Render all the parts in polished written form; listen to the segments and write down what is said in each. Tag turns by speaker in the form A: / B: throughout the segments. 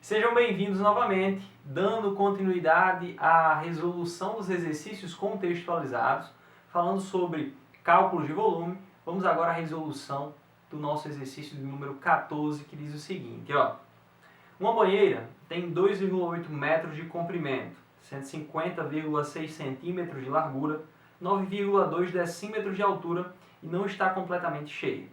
A: Sejam bem-vindos novamente, dando continuidade à resolução dos exercícios contextualizados, falando sobre cálculos de volume. Vamos agora à resolução do nosso exercício de número 14, que diz o seguinte, ó. Uma banheira tem 2,8 metros de comprimento, 150,6 centímetros de largura, 9,2 decímetros de altura e não está completamente cheia.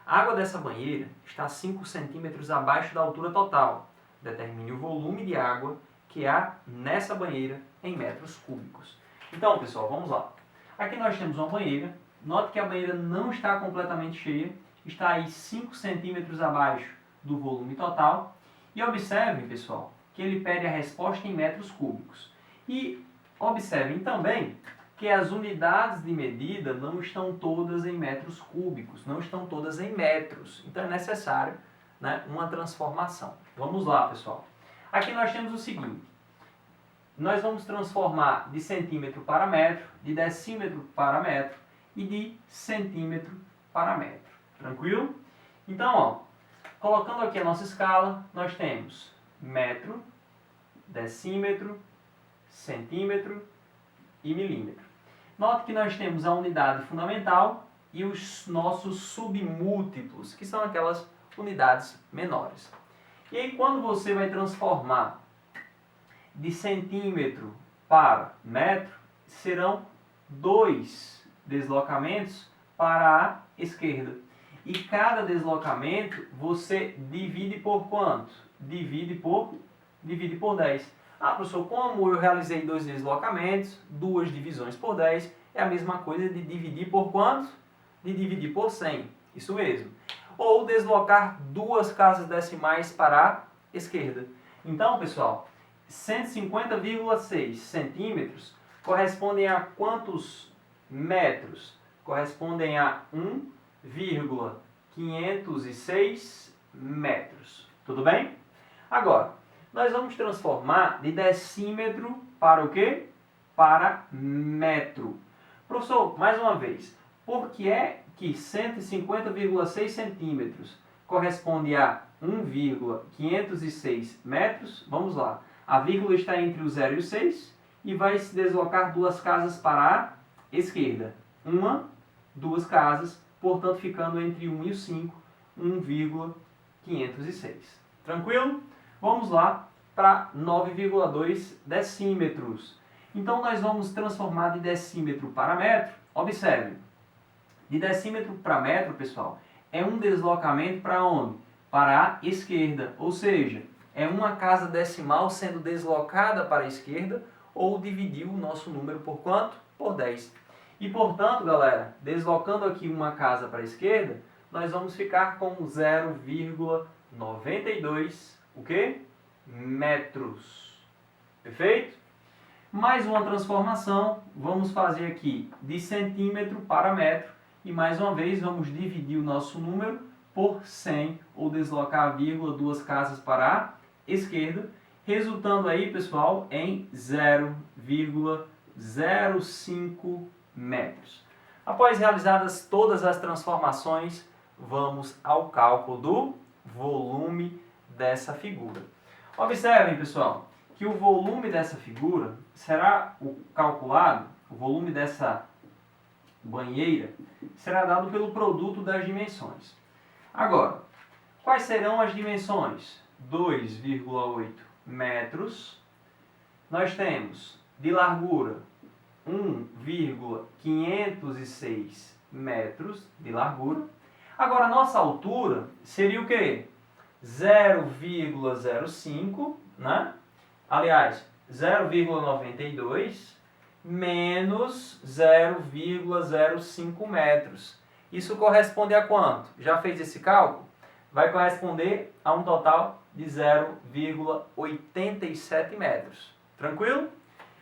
A: A água dessa banheira está 5 centímetros abaixo da altura total. Determine o volume de água que há nessa banheira em metros cúbicos. Então, pessoal, vamos lá. Aqui nós temos uma banheira. Note que a banheira não está completamente cheia. Está aí 5 centímetros abaixo do volume total. E observem, pessoal, que ele pede a resposta em metros cúbicos. E observem também que as unidades de medida não estão todas em metros cúbicos, não estão todas em metros. Então é necessário, né, uma transformação. Vamos lá, pessoal. Aqui nós temos o seguinte. Nós vamos transformar de centímetro para metro, de decímetro para metro e de centímetro para metro. Tranquilo? Então, ó, colocando aqui a nossa escala, nós temos metro, decímetro, centímetro e milímetro. Note que nós temos a unidade fundamental e os nossos submúltiplos, que são aquelas unidades menores. E aí, quando você vai transformar de centímetro para metro, serão 2 deslocamentos para a esquerda. E cada deslocamento você divide por quanto? Divide por 10. Ah, professor, como eu realizei 2 deslocamentos, 2 divisões por 10, é a mesma coisa de dividir por quanto? De dividir por 100. Isso mesmo. Ou deslocar 2 casas decimais para a esquerda. Então, pessoal, 150,6 centímetros correspondem a quantos metros? Correspondem a 1,506 metros. Tudo bem? Agora, nós vamos transformar de decímetro para o quê? Para metro. Professor, mais uma vez, por que é que 150,6 centímetros corresponde a 1,506 metros? Vamos lá. A vírgula está entre o 0 e o 6 e vai se deslocar 2 casas para a esquerda. 2 casas, portanto ficando entre 1 e o 5, 1,506. Tranquilo? Vamos lá para 9,2 decímetros. Então, nós vamos transformar de decímetro para metro. Observe, de decímetro para metro, pessoal, é um deslocamento para onde? Para a esquerda. Ou seja, é uma casa decimal sendo deslocada para a esquerda ou dividir o nosso número por quanto? Por 10. E, portanto, galera, deslocando aqui uma casa para a esquerda, nós vamos ficar com 0,92 o quê? Metros. Perfeito? Mais uma transformação, vamos fazer aqui de centímetro para metro e mais uma vez vamos dividir o nosso número por 100 ou deslocar a vírgula 2 casas para a esquerda, resultando aí, pessoal, em 0,05 metros. Após realizadas todas as transformações, vamos ao cálculo do volume dessa figura. Observem, pessoal, que o volume dessa figura será calculado, o volume dessa banheira será dado pelo produto das dimensões. Agora, quais serão as dimensões? 2,8 metros. Nós temos de largura 1,506 metros de largura. Agora, a nossa altura seria o quê? 0,05, né? Aliás, 0,92 menos 0,05 metros. Isso corresponde a quanto? Já fez esse cálculo? Vai corresponder a um total de 0,87 metros. Tranquilo?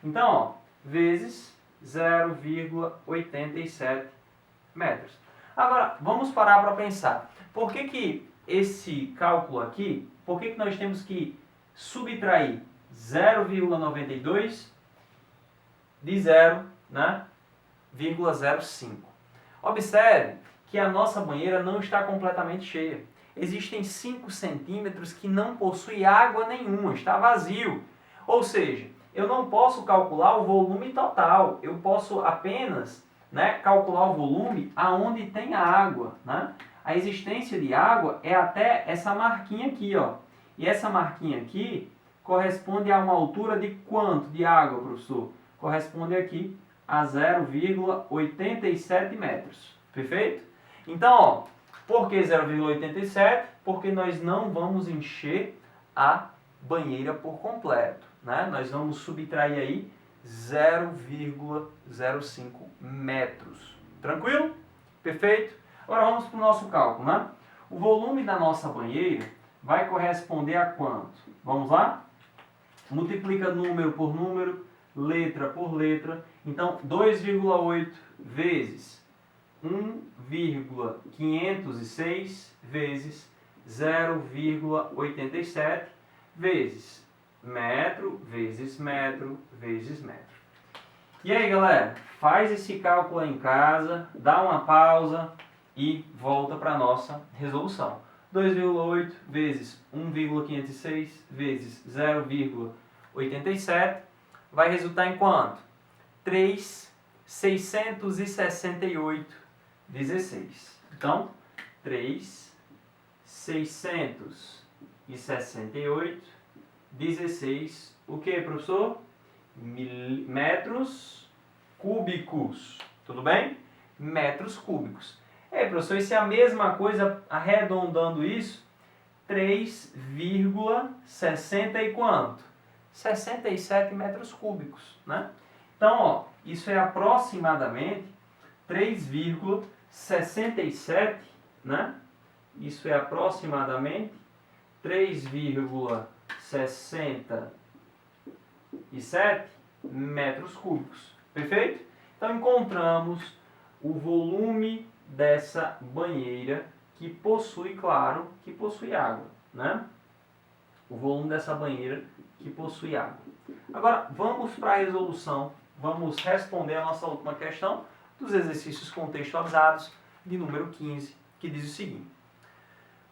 A: Então, ó, vezes 0,87 metros. Agora, vamos parar para pensar. Por que esse cálculo aqui, por que nós temos que subtrair 0,92 de 0,05? Observe que a nossa banheira não está completamente cheia. existem 5 centímetros que não possui água nenhuma, está vazio. Ou seja, eu não posso calcular o volume total, eu posso apenas, né, calcular o volume aonde tem a água, né? A existência de água é até essa marquinha aqui, ó. E essa marquinha aqui corresponde a uma altura de quanto de água, professor? Corresponde aqui a 0,87 metros. Perfeito? Então, ó, por que 0,87? Porque nós não vamos encher a banheira por completo, né? Nós vamos subtrair aí 0,05 metros. Tranquilo? Perfeito? Agora vamos para o nosso cálculo, né? O volume da nossa banheira vai corresponder a quanto? Vamos lá? Multiplica número por número, letra por letra. Então, 2,8 vezes 1,506 vezes 0,87 vezes metro, vezes metro, vezes metro. E aí, galera? Faz esse cálculo aí em casa, dá uma pausa e volta para a nossa resolução. 2,8 vezes 1,506 vezes 0,87 vai resultar em quanto? 3.668,16. Então, 3.668,16. O que, professor? Metros cúbicos. Tudo bem? Metros cúbicos. Professor, isso é a mesma coisa, arredondando isso, 3,60 e quanto? 67 metros cúbicos, né? Então, ó, isso é aproximadamente 3,67, né? Isso é aproximadamente 3,67 metros cúbicos. Perfeito? Então, encontramos o volume dessa banheira que possui, claro, que possui água, né? O volume dessa banheira que possui água. Agora, vamos para a resolução. Vamos responder a nossa última questão dos exercícios contextualizados de número 15, que diz o seguinte.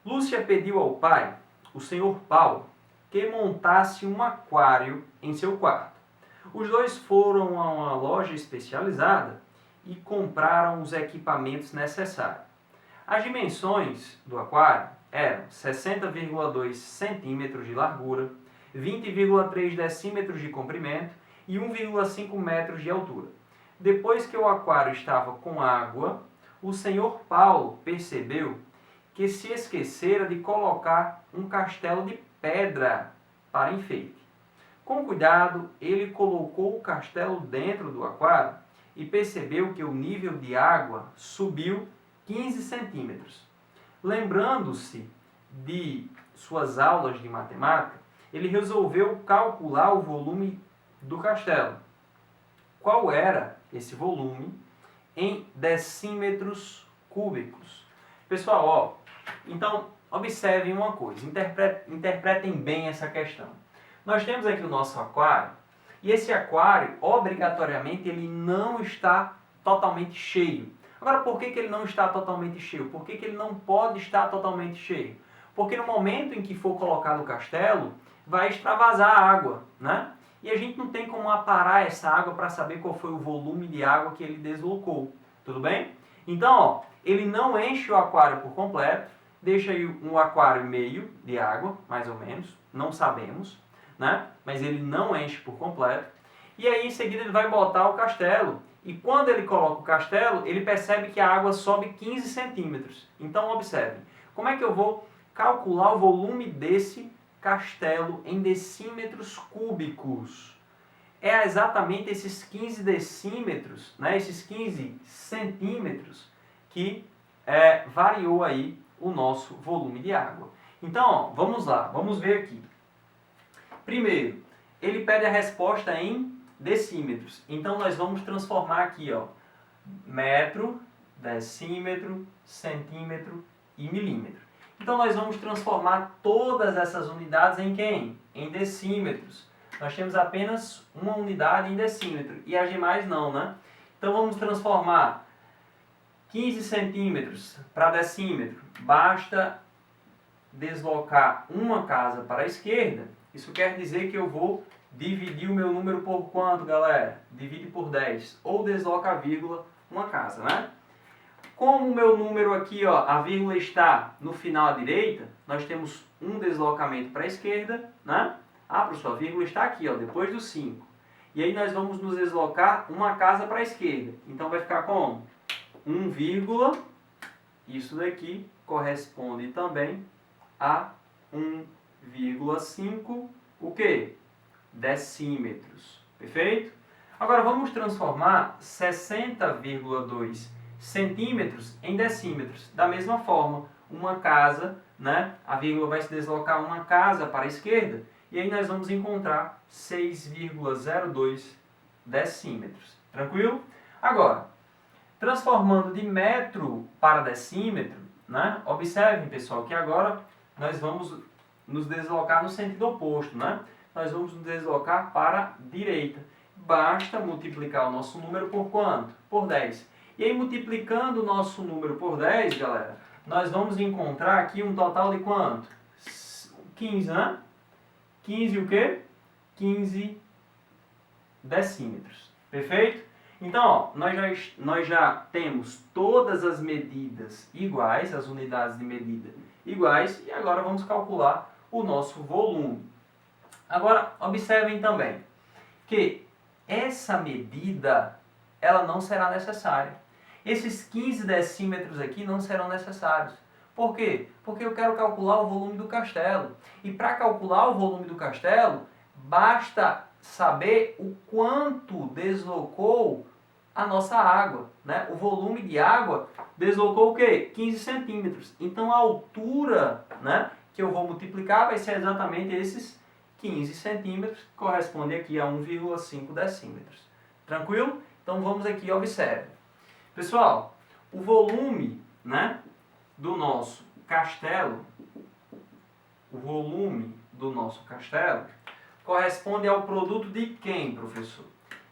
A: Lúcia pediu ao pai, o senhor Paulo, que montasse um aquário em seu quarto. Os dois foram a uma loja especializada e compraram os equipamentos necessários. As dimensões do aquário eram 60,2 centímetros de largura, 20,3 decímetros de comprimento e 1,5 metros de altura. Depois que o aquário estava com água, o senhor Paulo percebeu que se esquecera de colocar um castelo de pedra para enfeite. Com cuidado, ele colocou o castelo dentro do aquário e percebeu que o nível de água subiu 15 centímetros. Lembrando-se de suas aulas de matemática, ele resolveu calcular o volume do castelo. Qual era esse volume em decímetros cúbicos? Pessoal, ó, então observem uma coisa, interpretem bem essa questão. Nós temos aqui o nosso aquário, e esse aquário, obrigatoriamente, ele não está totalmente cheio. Agora, por que ele não está totalmente cheio? Por que ele não pode estar totalmente cheio? Porque no momento em que for colocado o castelo, vai extravasar a água, né? E a gente não tem como aparar essa água para saber qual foi o volume de água que ele deslocou. Tudo bem? Então, ó, ele não enche o aquário por completo, deixa aí um aquário meio de água, mais ou menos, não sabemos, né? Mas ele não enche por completo. E aí, em seguida, ele vai botar o castelo. E quando ele coloca o castelo, ele percebe que a água sobe 15 centímetros. Então, observe. Como é que eu vou calcular o volume desse castelo em decímetros cúbicos? É exatamente esses 15 decímetros, né? Esses 15 centímetros que variou aí o nosso volume de água. Então, ó, vamos lá, vamos ver aqui. Primeiro, ele pede a resposta em decímetros. Então, nós vamos transformar aqui, ó, metro, decímetro, centímetro e milímetro. Então, nós vamos transformar todas essas unidades em quem? Em decímetros. Nós temos apenas uma unidade em decímetro e as demais não, né? Então, vamos transformar 15 centímetros para decímetro. Basta deslocar uma casa para a esquerda, isso quer dizer que eu vou dividir o meu número por quanto, galera? Divide por 10. Ou desloca a vírgula uma casa, né? Como o meu número aqui, ó, a vírgula está no final à direita, nós temos um deslocamento para a esquerda, né? Ah, professor, a vírgula está aqui, ó, depois do 5. E aí nós vamos nos deslocar uma casa para a esquerda. Então vai ficar como? 1, isso daqui corresponde também a 1,5, o quê? Decímetros. Perfeito? Agora vamos transformar 60,2 centímetros em decímetros. Da mesma forma, uma casa, né? A vírgula vai se deslocar uma casa para a esquerda e aí nós vamos encontrar 6,02 decímetros. Tranquilo? Agora, transformando de metro para decímetro, né? Observem, pessoal, que agora nós vamos nos deslocar no sentido oposto, né? Nós vamos nos deslocar para a direita. Basta multiplicar o nosso número por quanto? Por 10. E aí, multiplicando o nosso número por 10, galera, nós vamos encontrar aqui um total de quanto? 15, né? 15 o quê? 15 decímetros. Perfeito? Então, ó, nós já temos todas as medidas iguais, as unidades de medida iguais, e agora vamos calcular o nosso volume. Agora, observem também que essa medida, ela não será necessária. Esses 15 decímetros aqui não serão necessários. Por quê? Porque eu quero calcular o volume do castelo. E para calcular o volume do castelo, basta saber o quanto deslocou a nossa água, né? O volume de água deslocou o quê? 15 centímetros. Então a altura, né, que eu vou multiplicar vai ser exatamente esses 15 centímetros, que corresponde aqui a 1,5 decímetros. Tranquilo? Então vamos aqui, observe. Pessoal, o volume, né, do nosso castelo, corresponde ao produto de quem, professor?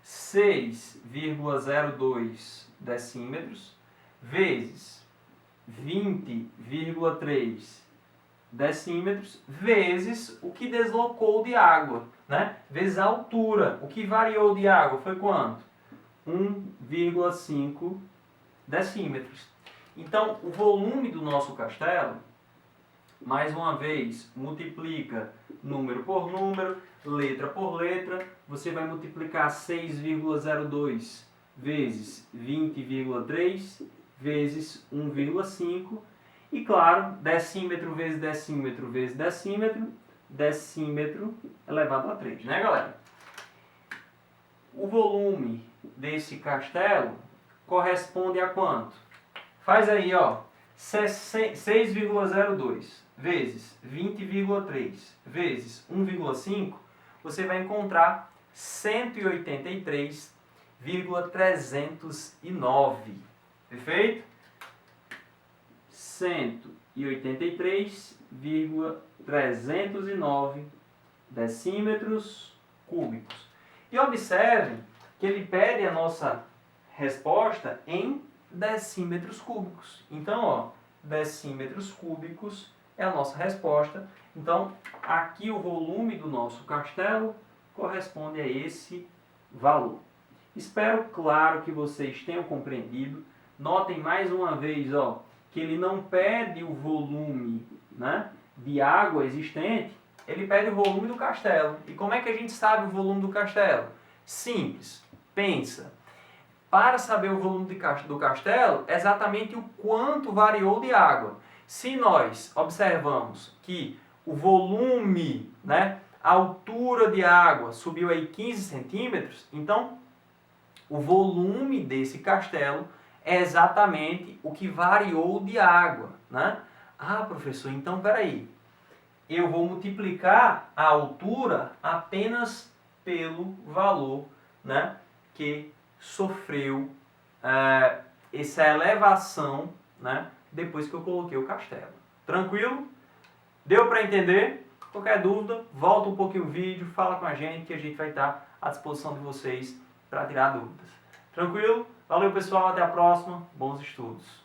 A: 6,02 decímetros vezes 20,3 decímetros vezes o que deslocou de água, né? Vezes a altura. O que variou de água foi quanto? 1,5 decímetros. Então, o volume do nosso castelo, mais uma vez, multiplica número por número, letra por letra. Você vai multiplicar 6,02 vezes 20,3 vezes 1,5. E claro, decímetro vezes decímetro vezes decímetro, decímetro elevado a 3, né, galera? O volume desse castelo corresponde a quanto? Faz aí, ó, 6,02 vezes 20,3 vezes 1,5, você vai encontrar 183,309. Perfeito? 183,309 decímetros cúbicos. E observe que ele pede a nossa resposta em decímetros cúbicos. Então, ó, decímetros cúbicos é a nossa resposta. Então, aqui o volume do nosso castelo corresponde a esse valor. Espero, claro, que vocês tenham compreendido. Notem mais uma vez, ó, que ele não pede o volume, né, de água existente, ele pede o volume do castelo. E como é que a gente sabe o volume do castelo? Simples. Pensa. Para saber o volume do castelo, exatamente o quanto variou de água. Se nós observamos que o volume, né, a altura de água subiu aí 15 centímetros, então o volume desse castelo é exatamente o que variou de água, né? Ah, professor, então peraí. Eu vou multiplicar a altura apenas pelo valor, né, que sofreu essa elevação, né, depois que eu coloquei o castelo. Tranquilo? Deu para entender? Qualquer dúvida, volta um pouquinho o vídeo, fala com a gente que a gente vai estar à disposição de vocês para tirar dúvidas. Tranquilo? Valeu, pessoal, até a próxima. Bons estudos.